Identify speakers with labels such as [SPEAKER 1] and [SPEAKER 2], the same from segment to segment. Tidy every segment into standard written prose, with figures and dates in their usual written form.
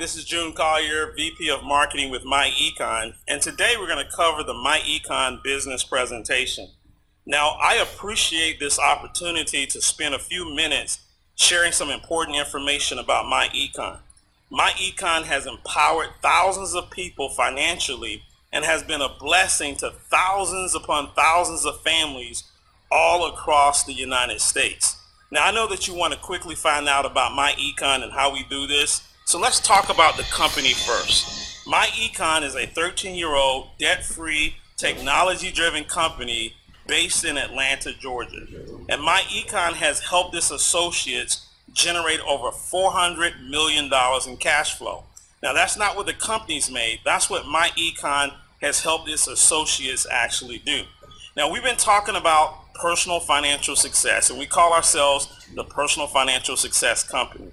[SPEAKER 1] this is June Collier, VP of Marketing with myEcon, and today we're going to cover the myEcon business presentation. Now, I appreciate this opportunity to spend a few minutes sharing some important information about myEcon. myEcon has empowered thousands of people financially and has been a blessing to thousands upon thousands of families all across the United States. Now, I know that you want to quickly find out about myEcon and how we do this, so let's talk about the company first. myEcon is a 13-year-old, debt-free, technology-driven company based in Atlanta, Georgia. And myEcon has helped its associates generate over $400 million in cash flow. Now, that's not what the company's made. That's what myEcon has helped its associates actually do. Now, we've been talking about personal financial success, and we call ourselves the Personal Financial Success Company.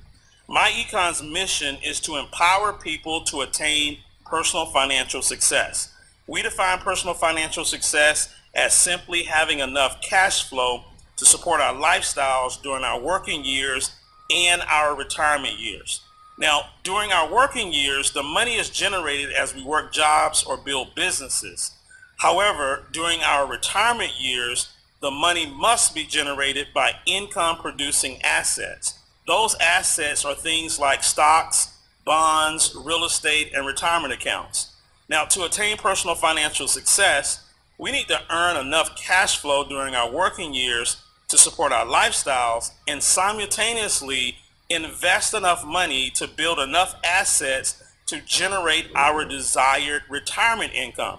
[SPEAKER 1] myEcon's mission is to empower people to attain personal financial success. We define personal financial success as simply having enough cash flow to support our lifestyles during our working years and our retirement years. Now, during our working years, the money is generated as we work jobs or build businesses. However, during our retirement years, the money must be generated by income-producing assets. Those assets are things like stocks, bonds, real estate, and retirement accounts. Now, to attain personal financial success, we need to earn enough cash flow during our working years to support our lifestyles and simultaneously invest enough money to build enough assets to generate our desired retirement income.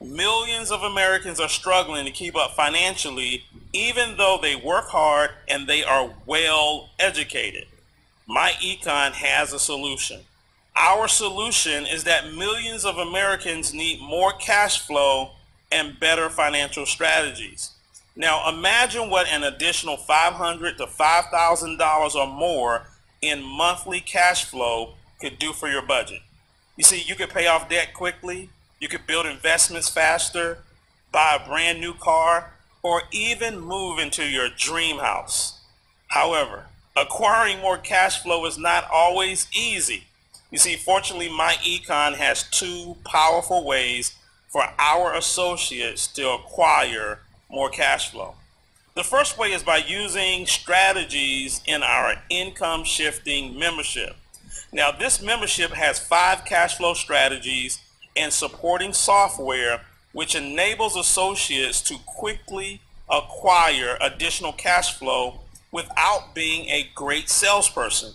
[SPEAKER 1] Millions of Americans are struggling to keep up financially, even though they work hard and they are well educated. myEcon has a solution. Our solution is that millions of Americans need more cash flow and better financial strategies. Now, imagine what an additional $500 to $5,000 or more in monthly cash flow could do for your budget. You see, you could pay off debt quickly. You could build investments faster, buy a brand new car, or even move into your dream house. However, acquiring more cash flow is not always easy. You see, fortunately, myEcon has two powerful ways for our associates to acquire more cash flow. The first way is by using strategies in our income shifting membership. Now, this membership has 5 cash flow strategies and supporting software which enables associates to quickly acquire additional cash flow without being a great salesperson.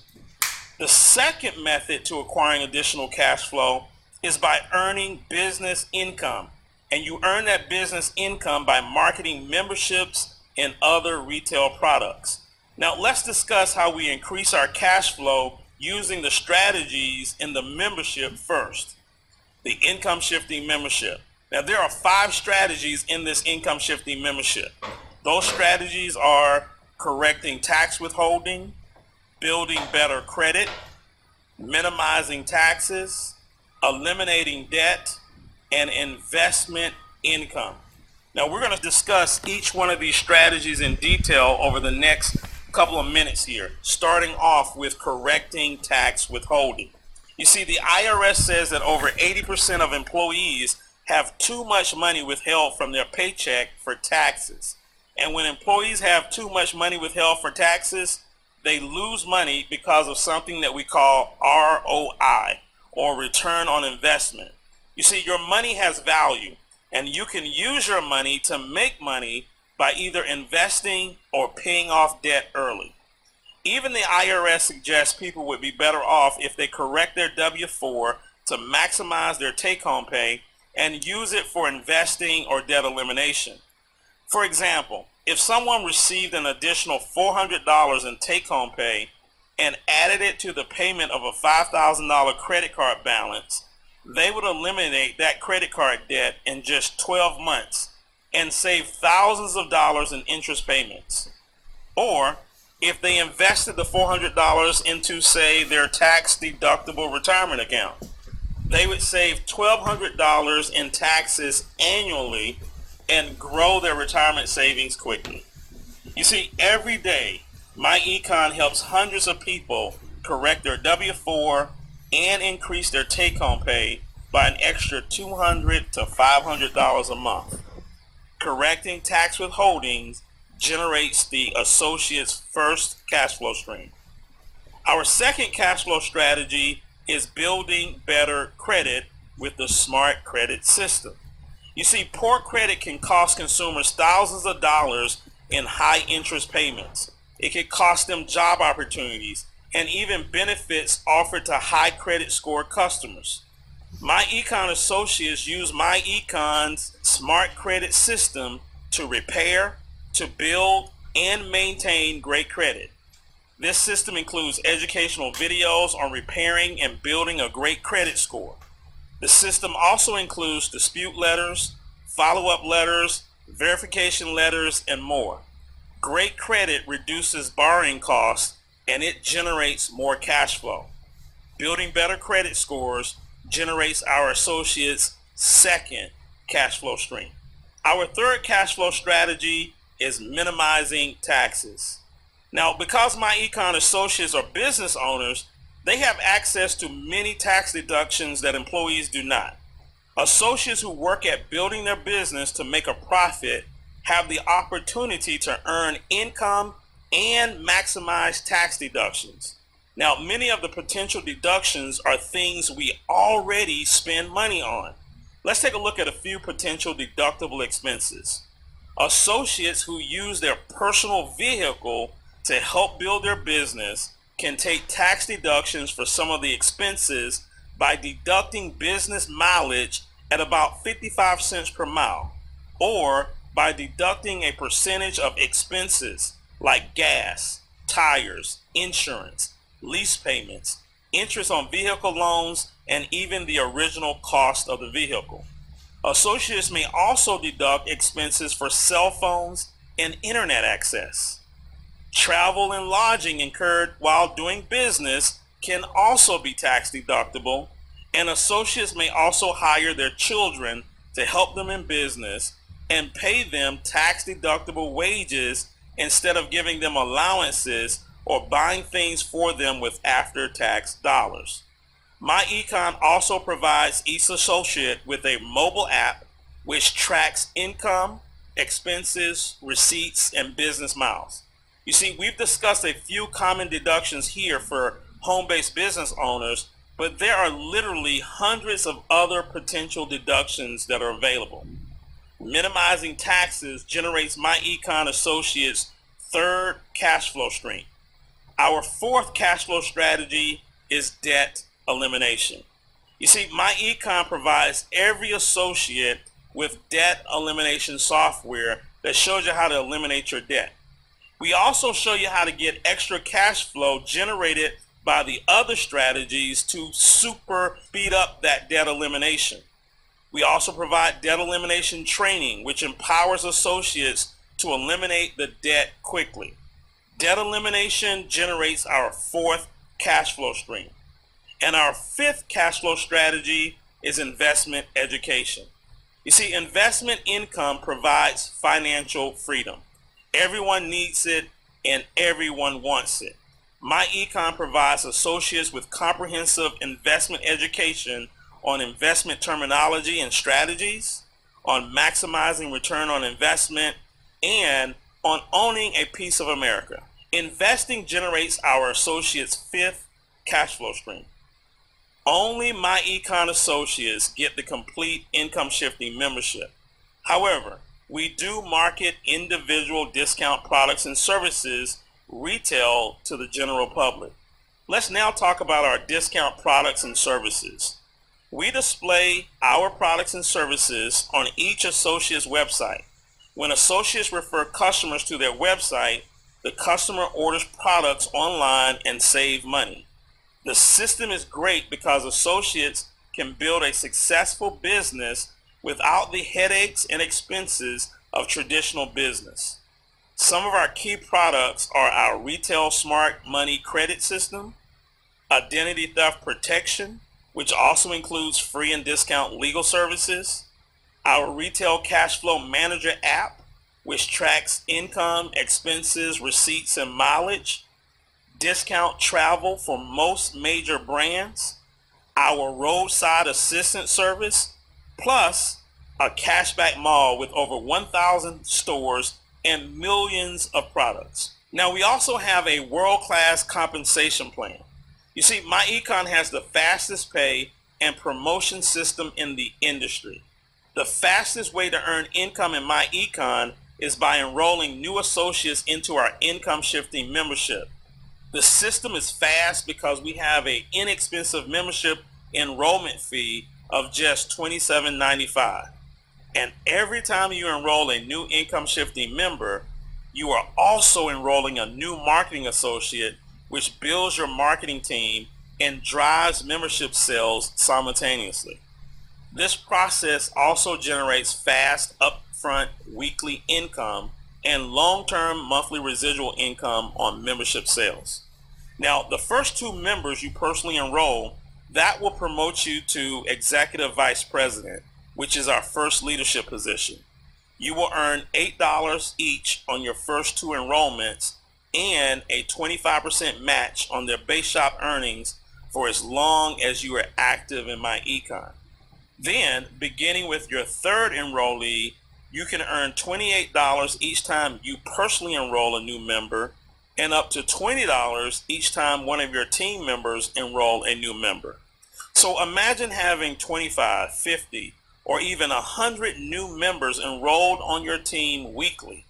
[SPEAKER 1] The second method to acquiring additional cash flow is by earning business income. And you earn that business income by marketing memberships and other retail products. Now, let's discuss how we increase our cash flow using the strategies in the membership first. The income shifting membership. Now, there are 5 strategies in this income shifting membership. Those strategies are correcting tax withholding, building better credit, minimizing taxes, eliminating debt, and investment income. Now, we're going to discuss each one of these strategies in detail over the next couple of minutes here, starting off with correcting tax withholding. You see, the IRS says that over 80% of employees have too much money withheld from their paycheck for taxes. And when employees have too much money withheld for taxes, they lose money because of something that we call ROI, or return on investment. You see, your money has value, and you can use your money to make money by either investing or paying off debt early. Even the IRS suggests people would be better off if they correct their W-4 to maximize their take-home pay and use it for investing or debt elimination. For example, if someone received an additional $400 in take-home pay and added it to the payment of a $5,000 credit card balance, they would eliminate that credit card debt in just 12 months and save thousands of dollars in interest payments. Or if they invested the $400 into, say, their tax-deductible retirement account, they would save $1,200 in taxes annually and grow their retirement savings quickly. You see, every day, myEcon helps hundreds of people correct their W-4 and increase their take-home pay by an extra $200 to $500 a month. Correcting tax withholdings generates the associate's first cash flow stream. Our second cash flow strategy is building better credit with the smart credit system. You see, poor credit can cost consumers thousands of dollars in high interest payments. It can cost them job opportunities and even benefits offered to high credit score customers. myEcon associates use myEcon's smart credit system to repair, to build, and maintain great credit. This system includes educational videos on repairing and building a great credit score. The system also includes dispute letters, follow-up letters, verification letters, and more. Great credit reduces borrowing costs and it generates more cash flow. Building better credit scores generates our associates' second cash flow stream. Our third cash flow strategy is minimizing taxes. Now, because myEcon associates are business owners, they have access to many tax deductions that employees do not. Associates who work at building their business to make a profit have the opportunity to earn income and maximize tax deductions. Now, many of the potential deductions are things we already spend money on. Let's take a look at a few potential deductible expenses. Associates who use their personal vehicle to help build their business can take tax deductions for some of the expenses by deducting business mileage at about 55 cents per mile, or by deducting a percentage of expenses like gas, tires, insurance, lease payments, interest on vehicle loans, and even the original cost of the vehicle. Associates may also deduct expenses for cell phones and internet access. Travel and lodging incurred while doing business can also be tax deductible, and associates may also hire their children to help them in business and pay them tax deductible wages instead of giving them allowances or buying things for them with after-tax dollars. myEcon also provides each associate with a mobile app which tracks income, expenses, receipts, and business miles. You see, we've discussed a few common deductions here for home-based business owners, but there are literally hundreds of other potential deductions that are available. Minimizing taxes generates myEcon associates' third cash flow stream. Our fourth cash flow strategy is debt elimination. You see, myEcon provides every associate with debt elimination software that shows you how to eliminate your debt. We also show you how to get extra cash flow generated by the other strategies to super speed up that debt elimination. We also provide debt elimination training, which empowers associates to eliminate the debt quickly. Debt elimination generates our fourth cash flow stream. And our fifth cash flow strategy is investment education. You see, investment income provides financial freedom. Everyone needs it and everyone wants it. myEcon provides associates with comprehensive investment education on investment terminology and strategies, on maximizing return on investment, and on owning a piece of America. Investing generates our associates' fifth cash flow stream. Only myEcon associates get the complete income shifting membership. However, we do market individual discount products and services retail to the general public. Let's now talk about our discount products and services. We display our products and services on each associate's website. When associates refer customers to their website, the customer orders products online and save money. The system is great because associates can build a successful business without the headaches and expenses of traditional business. Some of our key products are our Retail Smart Money Credit System, Identity Theft Protection, which also includes free and discount legal services, our Retail Cash Flow Manager app, which tracks income, expenses, receipts, and mileage, discount travel for most major brands, our roadside assistance service, plus a cashback mall with over 1,000 stores and millions of products. Now, we also have a world-class compensation plan. You see, myEcon has the fastest pay and promotion system in the industry. The fastest way to earn income in myEcon is by enrolling new associates into our income shifting membership. The system is fast because we have an inexpensive membership enrollment fee of just $27.95. And every time you enroll a new income shifting member, you are also enrolling a new marketing associate, which builds your marketing team and drives membership sales simultaneously. This process also generates fast upfront weekly income and long-term monthly residual income on membership sales. Now, the first 2 members you personally enroll, that will promote you to Executive Vice President, which is our first leadership position. You will earn $8 each on your first 2 enrollments and a 25% match on their base shop earnings for as long as you are active in myEcon. Then, beginning with your 3rd enrollee, you can earn $28 each time you personally enroll a new member and up to $20 each time one of your team members enroll a new member. So imagine having 25, 50, or even 100 new members enrolled on your team weekly.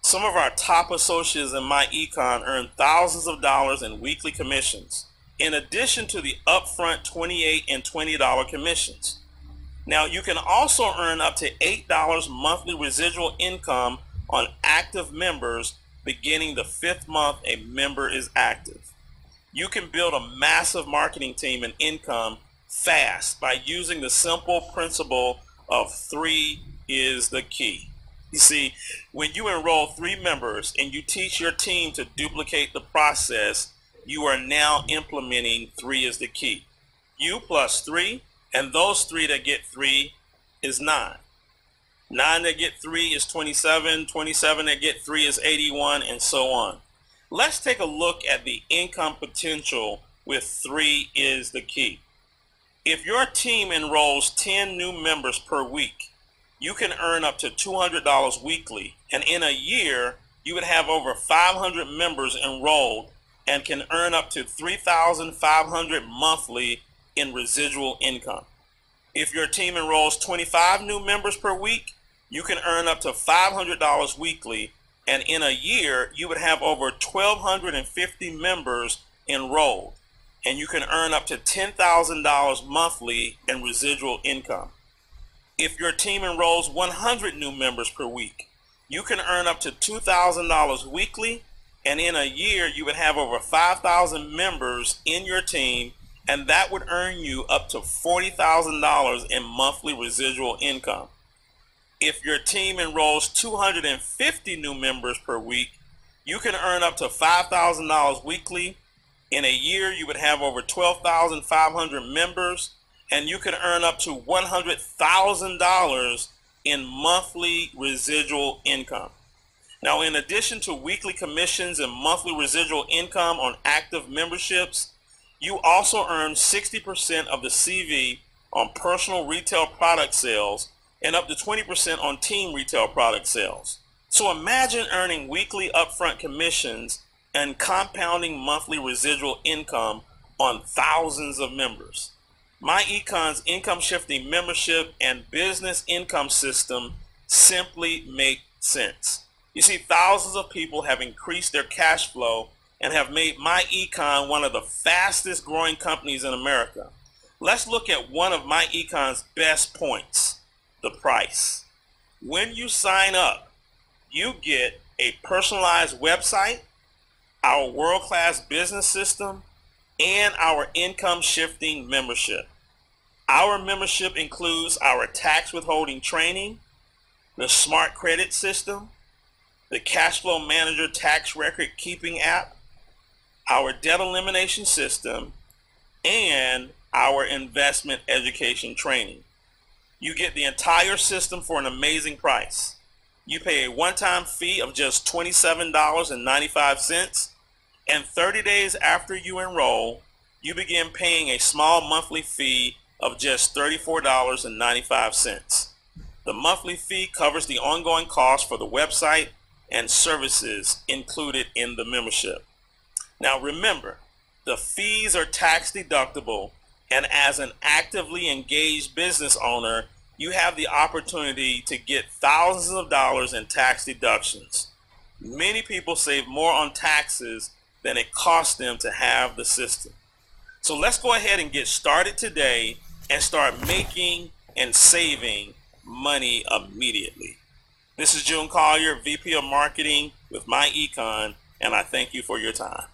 [SPEAKER 1] Some of our top associates in myEcon earn thousands of dollars in weekly commissions, in addition to the upfront $28 and $20 commissions. Now, you can also earn up to $8 monthly residual income on active members beginning the 5th month a member is active. You can build a massive marketing team and income fast by using the simple principle of 3 is the key. You see, when you enroll 3 members and you teach your team to duplicate the process, you are now implementing 3 is the key. You plus 3, and those 3 that get 3 is 9. 9 that get 3 is 27, 27 that get 3 is 81, and so on. Let's take a look at the income potential with 3 is the key. If your team enrolls 10 new members per week, you can earn up to $200 weekly, and in a year, you would have over 500 members enrolled and can earn up to $3,500 monthly in residual income. If your team enrolls 25 new members per week, you can earn up to $500 weekly, and in a year, you would have over 1,250 members enrolled, and you can earn up to $10,000 monthly in residual income. If your team enrolls 100 new members per week, you can earn up to $2,000 weekly, and in a year, you would have over 5,000 members in your team, and that would earn you up to $40,000 in monthly residual income. If your team enrolls 250 new members per week, you can earn up to $5,000 weekly. In a year, you would have over 12,500 members, and you can earn up to $100,000 in monthly residual income. Now, in addition to weekly commissions and monthly residual income on active memberships, you also earn 60% of the CV on personal retail product sales and up to 20% on team retail product sales. So imagine earning weekly upfront commissions and compounding monthly residual income on thousands of members. myEcon's income shifting membership and business income system simply make sense. You see, thousands of people have increased their cash flow and have made myEcon one of the fastest growing companies in America. Let's look at one of myEcon's best points, the price. When you sign up, you get a personalized website, our world-class business system, and our income shifting membership. Our membership includes our tax withholding training, the smart credit system, the cash flow manager tax record keeping app, our debt elimination system, and our investment education training. You get the entire system for an amazing price. You pay a one-time fee of just $27.95, and 30 days after you enroll, you begin paying a small monthly fee of just $34.95. The monthly fee covers the ongoing cost for the website and services included in the membership. Now remember, the fees are tax deductible, and as an actively engaged business owner, you have the opportunity to get thousands of dollars in tax deductions. Many people save more on taxes than it costs them to have the system. So let's go ahead and get started today and start making and saving money immediately. This is June Collier, VP of Marketing with myEcon, and I thank you for your time.